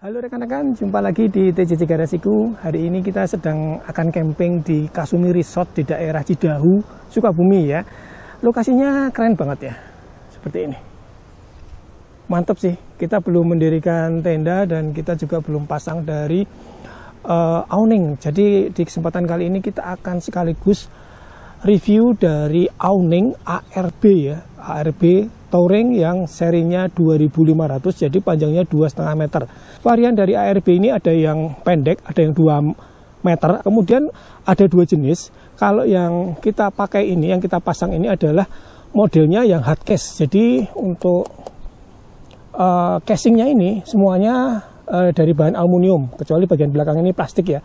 Halo rekan-rekan, jumpa lagi di TJJ Garasiku. Hari ini kita sedang akan camping di Kasumi Resort di daerah Cidahu, Sukabumi ya. Lokasinya keren banget ya, seperti ini. Mantap sih, kita belum mendirikan tenda dan kita juga belum pasang dari awning. Jadi di kesempatan kali ini kita akan sekaligus review dari awning ARB ya, ARB Touring yang serinya 2500, jadi panjangnya 2,5 meter. Varian dari ARB ini ada yang pendek, ada yang 2 meter. Kemudian ada dua jenis. Kalau yang kita pakai ini, yang kita pasang ini adalah modelnya yang hard case. Jadi untuk casingnya ini semuanya dari bahan aluminium, kecuali bagian belakang ini plastik ya.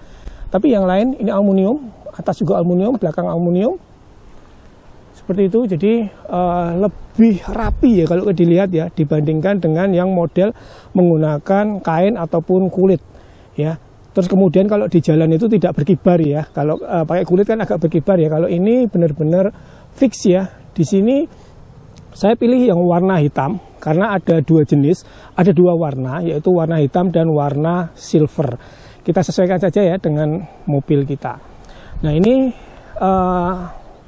Tapi yang lain ini aluminium, atas juga aluminium, belakang aluminium. Seperti itu, jadi lebih rapi ya kalau dilihat ya, dibandingkan dengan yang model menggunakan kain ataupun kulit ya. Terus kemudian kalau di jalan itu tidak berkibar ya, kalau pakai kulit kan agak berkibar ya. Kalau ini benar-benar fix ya. Di sini saya pilih yang warna hitam karena ada dua jenis, ada dua warna, yaitu warna hitam dan warna silver. Kita sesuaikan saja ya dengan mobil kita. Nah ini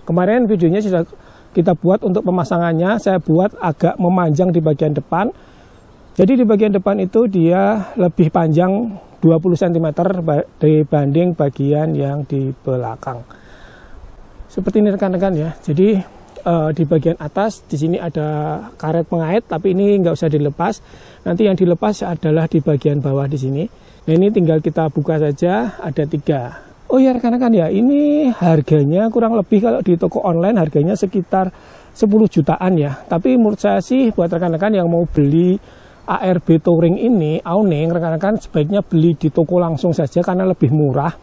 kemarin videonya sudah kita buat untuk pemasangannya, saya buat agak memanjang di bagian depan. Jadi di bagian depan itu dia lebih panjang 20 cm dibanding bagian yang di belakang. Seperti ini rekan-rekan ya. Jadi di bagian atas di sini ada karet pengait, tapi ini nggak usah dilepas. Nanti yang dilepas adalah di bagian bawah di sini. Nah ini tinggal kita buka saja, ada 3. Oh ya rekan-rekan ya, ini harganya kurang lebih kalau di toko online harganya sekitar 10 jutaan ya. Tapi menurut saya sih buat rekan-rekan yang mau beli ARB Touring ini, awning, rekan-rekan sebaiknya beli di toko langsung saja karena lebih murah.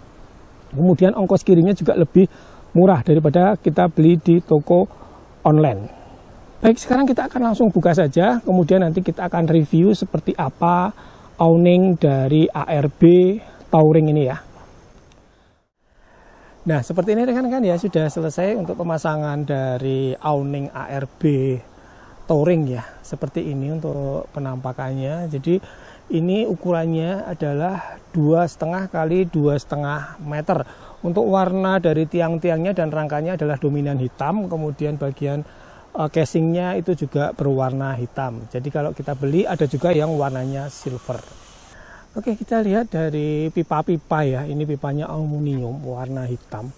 Kemudian ongkos kirimnya juga lebih murah daripada kita beli di toko online. Baik, sekarang kita akan langsung buka saja, kemudian nanti kita akan review seperti apa awning dari ARB Touring ini ya. Nah seperti ini rekan-rekan ya, sudah selesai untuk pemasangan dari awning ARB Touring ya. Seperti ini untuk penampakannya. Jadi ini ukurannya adalah 2,5 kali 2,5 meter. Untuk warna dari tiang-tiangnya dan rangkanya adalah dominan hitam. Kemudian bagian casingnya itu juga berwarna hitam. Jadi kalau kita beli ada juga yang warnanya silver. Oke, kita lihat dari pipa-pipa ya. Ini pipanya aluminium warna hitam.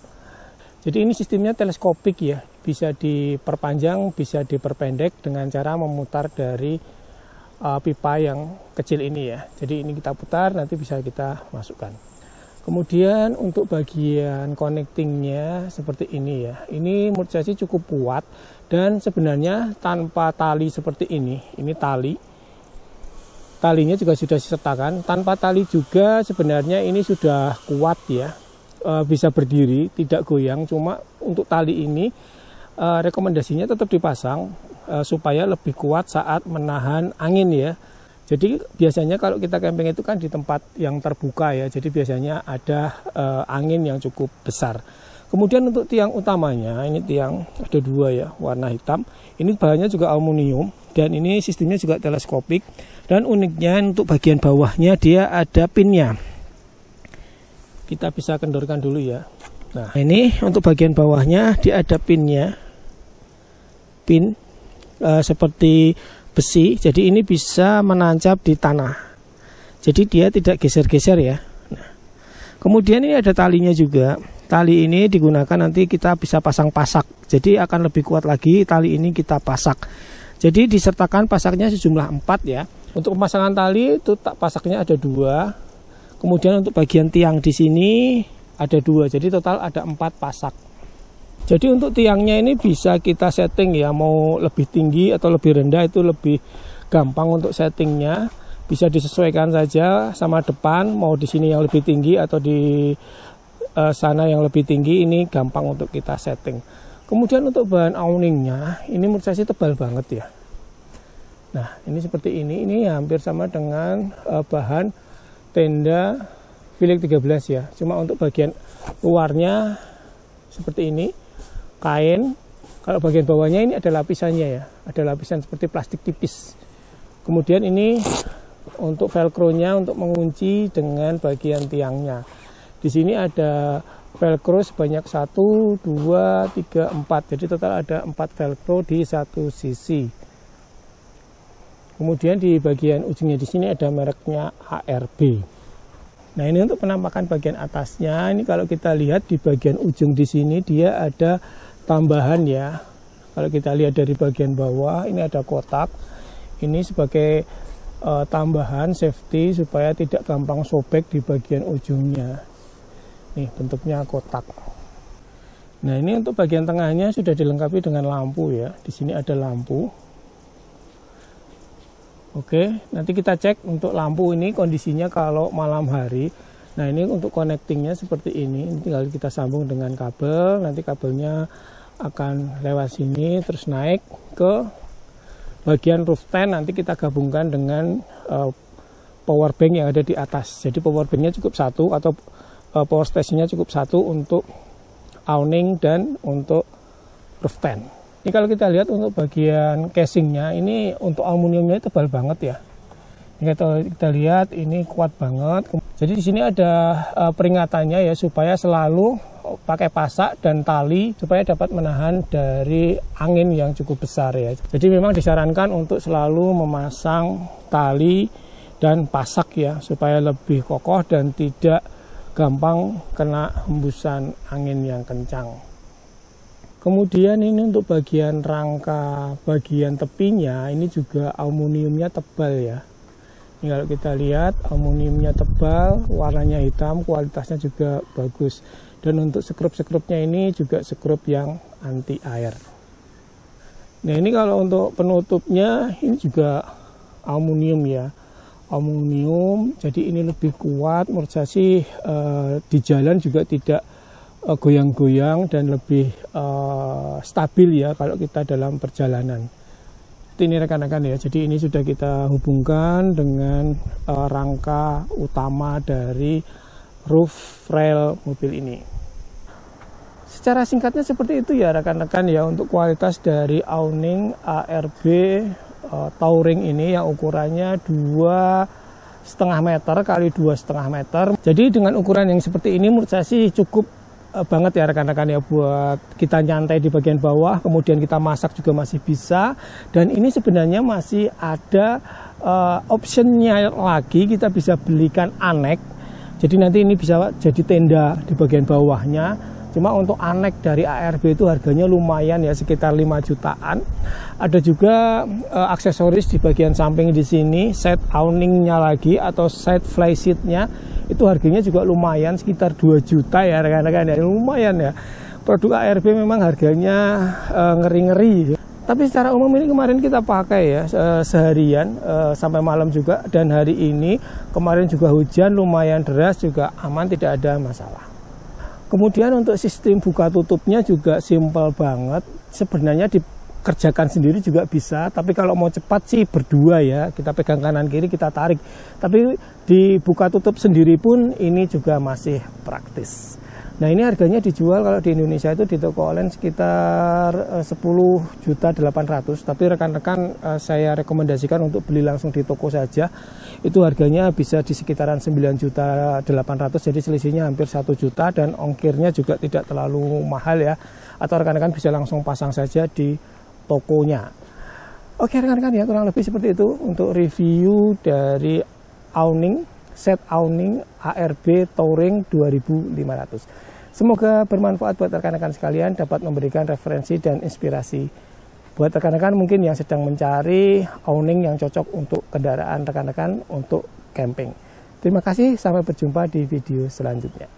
Jadi ini sistemnya teleskopik ya. Bisa diperpanjang, bisa diperpendek dengan cara memutar dari pipa yang kecil ini ya. Jadi ini kita putar, nanti bisa kita masukkan. Kemudian untuk bagian connectingnya seperti ini ya. Ini menurut saya sih cukup kuat. Dan sebenarnya tanpa tali seperti ini tali. Talinya juga sudah disertakan. Tanpa tali juga sebenarnya ini sudah kuat ya, bisa berdiri, tidak goyang. Cuma untuk tali ini rekomendasinya tetap dipasang supaya lebih kuat saat menahan angin ya. Jadi biasanya kalau kita camping itu kan di tempat yang terbuka ya, jadi biasanya ada angin yang cukup besar. Kemudian untuk tiang utamanya, ini tiang ada 2 ya, warna hitam. Ini bahannya juga aluminium dan ini sistemnya juga teleskopik. Dan uniknya untuk bagian bawahnya dia ada pinnya. Kita bisa kendorkan dulu ya. Nah ini untuk bagian bawahnya dia ada pinnya. Pin seperti besi, jadi ini bisa menancap di tanah. Jadi dia tidak geser-geser ya. Nah, kemudian ini ada talinya juga. Tali ini digunakan nanti kita bisa pasang pasak. Jadi akan lebih kuat lagi tali ini kita pasak. Jadi disertakan pasaknya sejumlah 4 ya. Untuk pemasangan tali itu pasaknya ada 2. Kemudian untuk bagian tiang di sini ada 2. Jadi total ada 4 pasak. Jadi untuk tiangnya ini bisa kita setting ya, mau lebih tinggi atau lebih rendah itu lebih gampang untuk settingnya. Bisa disesuaikan saja sama depan, mau di sini yang lebih tinggi atau di sana yang lebih tinggi, ini gampang untuk kita setting. Kemudian untuk bahan awningnya ini menurut saya sih tebal banget ya. Nah ini seperti ini hampir sama dengan bahan tenda Filik 13 ya. Cuma untuk bagian luarnya seperti ini kain. Kalau bagian bawahnya ini ada lapisannya ya, ada lapisan seperti plastik tipis. Kemudian ini untuk velcro-nya untuk mengunci dengan bagian tiangnya. Di sini ada velcro sebanyak 1, 2, 3, 4. Jadi total ada 4 velcro di satu sisi. Kemudian di bagian ujungnya di sini ada mereknya ARB. Nah, ini untuk penampakan bagian atasnya. Ini kalau kita lihat di bagian ujung di sini dia ada tambahan ya. Kalau kita lihat dari bagian bawah ini ada kotak. Ini sebagai tambahan safety supaya tidak gampang sobek di bagian ujungnya. Nih bentuknya kotak. Nah, ini untuk bagian tengahnya sudah dilengkapi dengan lampu ya. Di sini ada lampu. Oke, nanti kita cek untuk lampu ini kondisinya kalau malam hari. Nah, ini untuk connectingnya seperti ini. Ini tinggal kita sambung dengan kabel. Nanti kabelnya akan lewat sini terus naik ke bagian roof tent. Nanti kita gabungkan dengan power bank yang ada di atas. Jadi power banknya cukup satu atau power stationnya cukup satu untuk awning dan untuk roof tent. Ini kalau kita lihat untuk bagian casingnya, ini untuk aluminiumnya tebal banget ya. Ini kita lihat ini kuat banget. Jadi di sini ada peringatannya ya supaya selalu pakai pasak dan tali supaya dapat menahan dari angin yang cukup besar ya. Jadi memang disarankan untuk selalu memasang tali dan pasak ya supaya lebih kokoh dan tidak gampang kena hembusan angin yang kencang. Kemudian ini untuk bagian rangka bagian tepinya ini juga aluminiumnya tebal ya. Ini kalau kita lihat aluminiumnya tebal, warnanya hitam, kualitasnya juga bagus. Dan untuk sekrup-sekrupnya ini juga sekrup yang anti air. Nah, ini kalau untuk penutupnya ini juga aluminium ya. Aluminium, jadi ini lebih kuat. Menurut saya sih di jalan juga tidak goyang-goyang dan lebih stabil ya kalau kita dalam perjalanan. Ini rekan-rekan ya, jadi ini sudah kita hubungkan dengan rangka utama dari roof rail mobil ini. Secara singkatnya seperti itu ya rekan-rekan ya untuk kualitas dari awning ARB Touring ini yang ukurannya 2,5 meter kali 2,5 meter. Jadi dengan ukuran yang seperti ini menurut saya sih cukup banget ya rekan-rekan ya buat kita nyantai di bagian bawah, kemudian kita masak juga masih bisa. Dan ini sebenarnya masih ada optionnya lagi, kita bisa belikan anek. Jadi nanti ini bisa jadi tenda di bagian bawahnya. Cuma untuk anek dari ARB itu harganya lumayan ya, sekitar 5 jutaan. Ada juga aksesoris di bagian samping di sini, set awningnya lagi atau set flyseatnya itu harganya juga lumayan, sekitar 2 juta ya rekan-rekan ya, lumayan ya. Produk ARB memang harganya ngeri-ngeri. Tapi secara umum ini kemarin kita pakai ya seharian sampai malam juga, dan hari ini kemarin juga hujan lumayan deras juga aman, tidak ada masalah. Kemudian untuk sistem buka tutupnya juga simpel banget. Sebenarnya dikerjakan sendiri juga bisa, tapi kalau mau cepat sih berdua ya, kita pegang kanan kiri kita tarik. Tapi dibuka tutup sendiri pun ini juga masih praktis. Nah, ini harganya dijual kalau di Indonesia itu di toko online sekitar 10.800.000, tapi rekan-rekan saya rekomendasikan untuk beli langsung di toko saja. Itu harganya bisa di sekitaran 9.800.000, jadi selisihnya hampir 1 juta dan ongkirnya juga tidak terlalu mahal ya. Atau rekan-rekan bisa langsung pasang saja di tokonya. Oke rekan-rekan ya, kurang lebih seperti itu untuk review dari awning, set awning ARB Touring 2500. Semoga bermanfaat buat rekan-rekan sekalian, dapat memberikan referensi dan inspirasi buat rekan-rekan mungkin yang sedang mencari awning yang cocok untuk kendaraan rekan-rekan untuk camping. Terima kasih, sampai berjumpa di video selanjutnya.